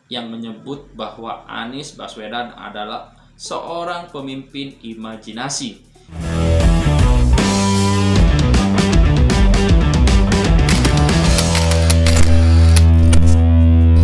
yang menyebut bahwa Anies Baswedan adalah seorang pemimpin imajinasi.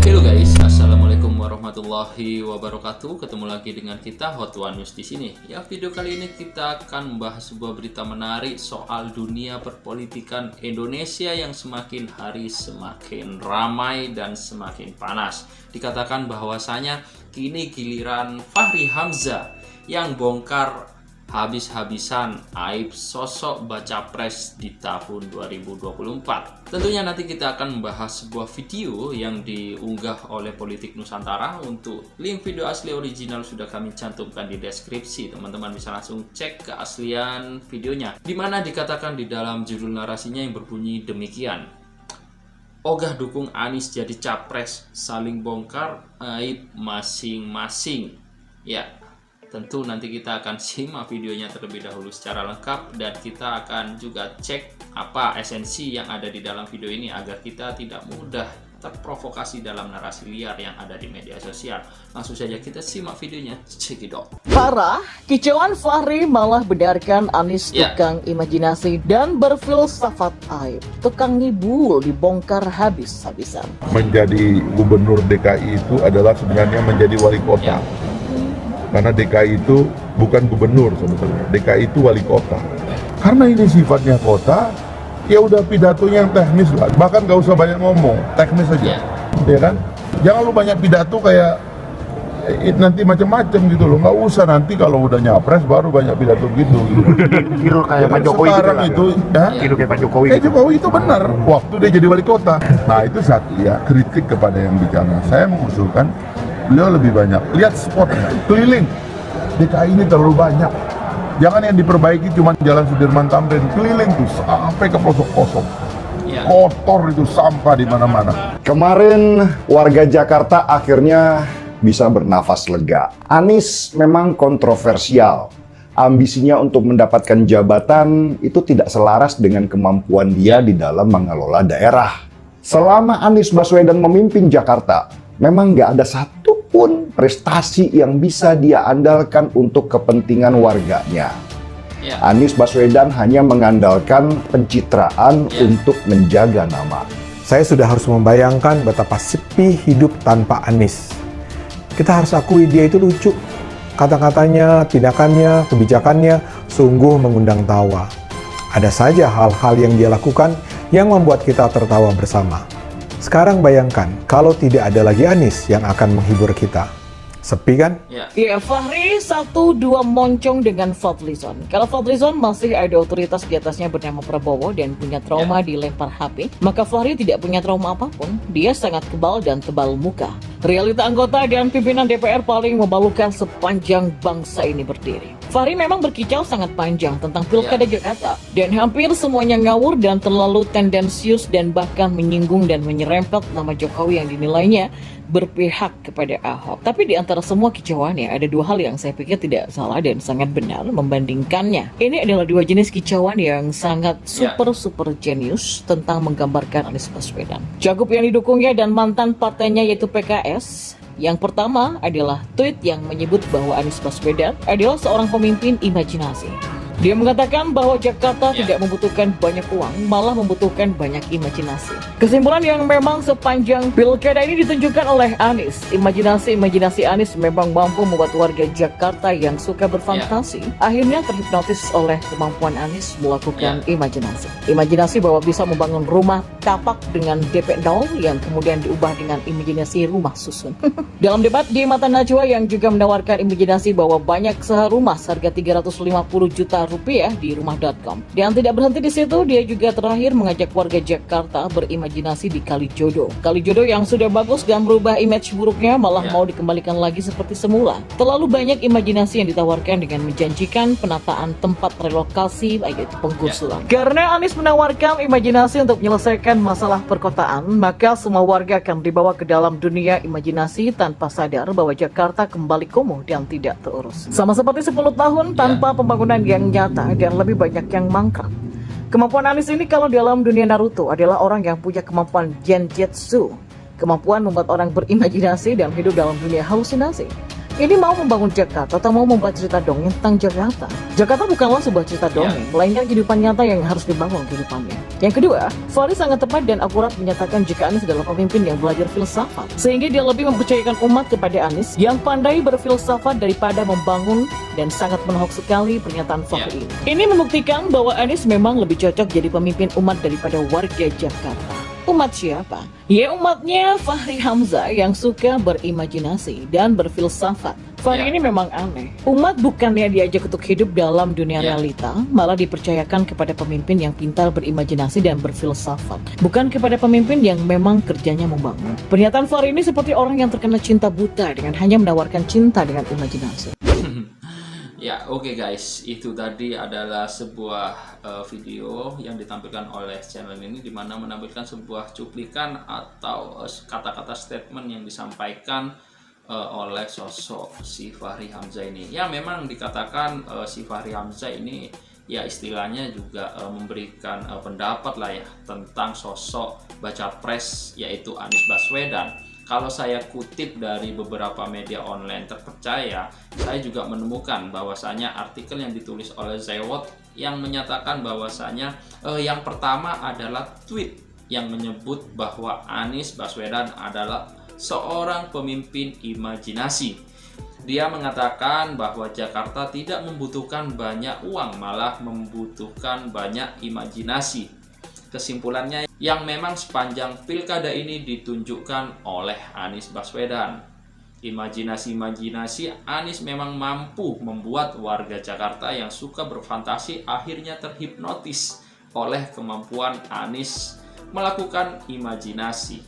Halo guys, assalamualaikum warahmatullahi wabarakatuh. Ketemu lagi dengan kita Hot One News di sini. Ya, video kali ini kita akan membahas sebuah berita menarik soal dunia perpolitikan Indonesia yang semakin hari semakin ramai dan semakin panas. Dikatakan bahwasanya kini giliran Fachri Hamzah yang bongkar habis-habisan aib sosok baca pres di tahun 2024. Tentunya nanti kita akan membahas sebuah video yang diunggah oleh Politik Nusantara. Untuk link video asli original sudah kami cantumkan di deskripsi. Teman-teman bisa langsung cek keaslian videonya, dimana dikatakan di dalam judul narasinya yang berbunyi demikian: ogah dukung Anies jadi capres, saling bongkar aib masing-masing. Ya, tentu nanti kita akan simak videonya terlebih dahulu secara lengkap, dan kita akan juga cek apa esensi yang ada di dalam video ini agar kita tidak mudah terprovokasi dalam narasi liar yang ada di media sosial. Langsung saja kita simak videonya, check it out. Parah, kicauan Fachri malah benarkan Anies tukang imajinasi dan berfilsafat aib. Tukang ngibul dibongkar habis-habisan. Menjadi gubernur DKI itu adalah sebenarnya menjadi wali kota. Karena DKI itu bukan gubernur sebetulnya, DKI itu wali kota. Karena ini sifatnya kota, ya udah pidatonya yang teknis lah. Bahkan gak usah banyak ngomong, teknis aja, ya kan? Jangan lu banyak pidato kayak nanti macam-macam gitu loh. Nggak usah nanti kalau udah nyapres baru banyak pidato gitu. Tiru kayak Pak Jokowi sekarang gitu itu, tiru kayak Pak Jokowi. Kayak Jokowi itu benar. Waktu dia jadi wali kota. Nah itu satu ya, kritik kepada yang bicara. Saya mengusulkan beliau lebih banyak lihat spotnya, keliling. DKI ini terlalu banyak. Jangan yang diperbaiki cuma Jalan Sudirman Tamrin, keliling tuh sampai ke pelosok-pelosok. Kotor itu, sampah di mana-mana. Kemarin warga Jakarta akhirnya bisa bernafas lega. Anies memang kontroversial. Ambisinya untuk mendapatkan jabatan itu tidak selaras dengan kemampuan dia di dalam mengelola daerah. Selama Anies Baswedan memimpin Jakarta, memang nggak ada satupun prestasi yang bisa dia andalkan untuk kepentingan warganya. Anies Baswedan hanya mengandalkan pencitraan untuk menjaga nama. Saya sudah harus membayangkan betapa sepi hidup tanpa Anies. Kita harus akui dia itu lucu. Kata-katanya, tindakannya, kebijakannya sungguh mengundang tawa. Ada saja hal-hal yang dia lakukan yang membuat kita tertawa bersama. Sekarang bayangkan kalau tidak ada lagi Anies yang akan menghibur kita. Sepi kan? Ya, Fachri 1-2 moncong dengan Fadlizon. Kalau Fadlizon masih ada otoritas di atasnya bernama Prabowo dan punya trauma dilempar HP, maka Fachri tidak punya trauma apapun. Dia sangat kebal dan tebal muka. Realita anggota dan pimpinan DPR paling memalukan sepanjang bangsa ini berdiri. Fachri memang berkicau sangat panjang tentang Pilkada Jakarta, dan hampir semuanya ngawur dan terlalu tendensius dan bahkan menyinggung dan menyerempet nama Jokowi yang dinilainya berpihak kepada Ahok. Tapi di antara semua kicauannya ada dua hal yang saya pikir tidak salah dan sangat benar membandingkannya. Ini adalah dua jenis kicauan yang sangat super jenius tentang menggambarkan Anies Baswedan. Cagup yang didukungnya dan mantan partainya yaitu PKS. Yang pertama adalah tweet yang menyebut bahwa Anies Baswedan adalah seorang pemimpin imajinasi. Dia mengatakan bahwa Jakarta tidak membutuhkan banyak uang, malah membutuhkan banyak imajinasi. Kesimpulan yang memang sepanjang pilkada ini ditunjukkan oleh Anies. Imajinasi Anies memang mampu membuat warga Jakarta yang suka berfantasi akhirnya terhipnotis oleh kemampuan Anies melakukan imajinasi. Imajinasi bahwa bisa membangun rumah tapak dengan DP 0 yang kemudian diubah dengan imajinasi rumah susun. Dalam debat di Mata Najwa yang juga menawarkan imajinasi bahwa banyak seharumah harga 350 juta rupiah di rumah.com. Dan tidak berhenti di situ, dia juga terakhir mengajak warga Jakarta berimajinasi di Kalijodo. Kalijodo yang sudah bagus dan merubah image buruknya malah mau dikembalikan lagi seperti semula. Terlalu banyak imajinasi yang ditawarkan dengan menjanjikan penataan tempat relokasi yaitu penggusuran. Karena Anies menawarkan imajinasi untuk menyelesaikan masalah perkotaan, maka semua warga akan dibawa ke dalam dunia imajinasi tanpa sadar bahwa Jakarta kembali kumuh dan tidak terurus. Sama seperti 10 tahun tanpa pembangunan yang nyata dan lebih banyak yang mangkrak. Kemampuan Anies ini kalau dalam dunia Naruto adalah orang yang punya kemampuan genjutsu. kemampuan membuat orang berimajinasi dan hidup dalam dunia halusinasi. Ini mau membangun Jakarta atau mau membuat cerita dongeng tentang Jakarta? Jakarta bukanlah sebuah cerita dongeng, melainkan kehidupan nyata yang harus dibangun kehidupannya. Yang kedua, Fahri sangat tepat dan akurat menyatakan jika Anies adalah pemimpin yang belajar filsafat, sehingga dia lebih mempercayakan umat kepada Anies yang pandai berfilsafat daripada membangun, dan sangat menohok sekali pernyataan Fahri ini. Ini membuktikan bahwa Anies memang lebih cocok jadi pemimpin umat daripada warga Jakarta. Umat siapa? Ya, umatnya Fahri Hamzah yang suka berimajinasi dan berfilsafat. Fahri ini memang aneh. Umat bukannya diajak untuk hidup dalam dunia realita, malah dipercayakan kepada pemimpin yang pintar berimajinasi dan berfilsafat, bukan kepada pemimpin yang memang kerjanya membangun. Pernyataan Fahri ini seperti orang yang terkena cinta buta dengan hanya menawarkan cinta dengan imajinasi. Ya, oke guys, itu tadi adalah sebuah video yang ditampilkan oleh channel ini, di mana menampilkan sebuah cuplikan atau kata-kata statement yang disampaikan oleh sosok si Fahri Hamzah ini. Ya, memang dikatakan si Fahri Hamzah ini ya istilahnya juga memberikan pendapat lah ya tentang sosok baca pres yaitu Anies Baswedan. Kalau saya kutip dari beberapa media online terpercaya, saya juga menemukan bahwasanya artikel yang ditulis oleh Zewot yang menyatakan bahwasanya yang pertama adalah tweet yang menyebut bahwa Anies Baswedan adalah seorang pemimpin imajinasi. Dia mengatakan bahwa Jakarta tidak membutuhkan banyak uang, malah membutuhkan banyak imajinasi. Kesimpulannya yang memang sepanjang pilkada ini ditunjukkan oleh Anies Baswedan. Imajinasi Anies memang mampu membuat warga Jakarta yang suka berfantasi akhirnya terhipnotis oleh kemampuan Anies melakukan imajinasi.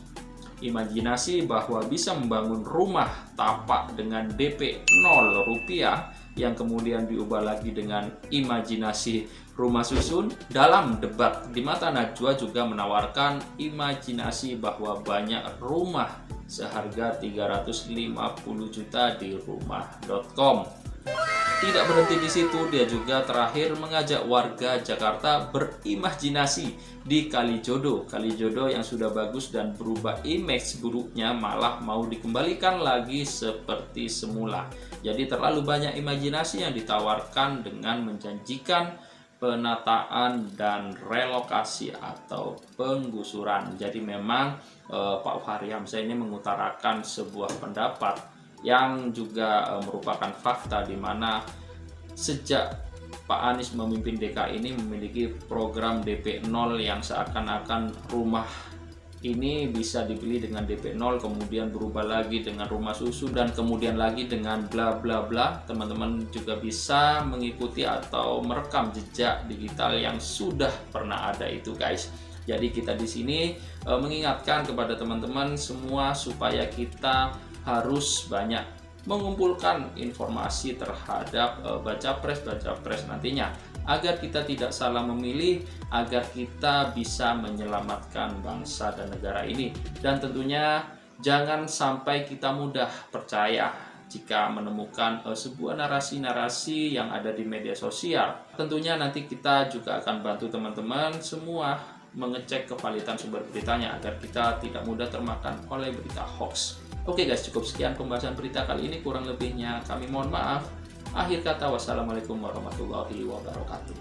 Imajinasi bahwa bisa membangun rumah tapak dengan DP 0 rupiah yang kemudian diubah lagi dengan imajinasi rumah susun. Dalam debat di mata Najwa juga menawarkan imajinasi bahwa banyak rumah seharga 350 juta di rumah.com. Tidak berhenti di situ, dia juga terakhir mengajak warga Jakarta berimajinasi di Kalijodo. Kalijodo yang sudah bagus dan berubah image buruknya malah mau dikembalikan lagi seperti semula. Jadi terlalu banyak imajinasi yang ditawarkan dengan menjanjikan penataan dan relokasi atau penggusuran. Jadi memang Pak Fahri Hamzah ini mengutarakan sebuah pendapat yang juga merupakan fakta, di mana sejak Pak Anies memimpin DKI ini memiliki program DP 0 yang seakan-akan rumah ini bisa dibeli dengan DP 0, kemudian berubah lagi dengan rumah susun, dan kemudian lagi dengan bla bla bla. Teman-teman juga bisa mengikuti atau merekam jejak digital yang sudah pernah ada itu guys. Jadi kita di sini mengingatkan kepada teman-teman semua supaya kita harus banyak mengumpulkan informasi terhadap baca pres nantinya, agar kita tidak salah memilih, agar kita bisa menyelamatkan bangsa dan negara ini. Dan tentunya jangan sampai kita mudah percaya jika menemukan sebuah narasi-narasi yang ada di media sosial. Tentunya nanti kita juga akan bantu teman-teman semua mengecek kevalidan sumber beritanya agar kita tidak mudah termakan oleh berita hoax. Oke guys, cukup sekian pembahasan berita kali ini, kurang lebihnya kami mohon maaf. Akhir kata, wassalamualaikum warahmatullahi wabarakatuh.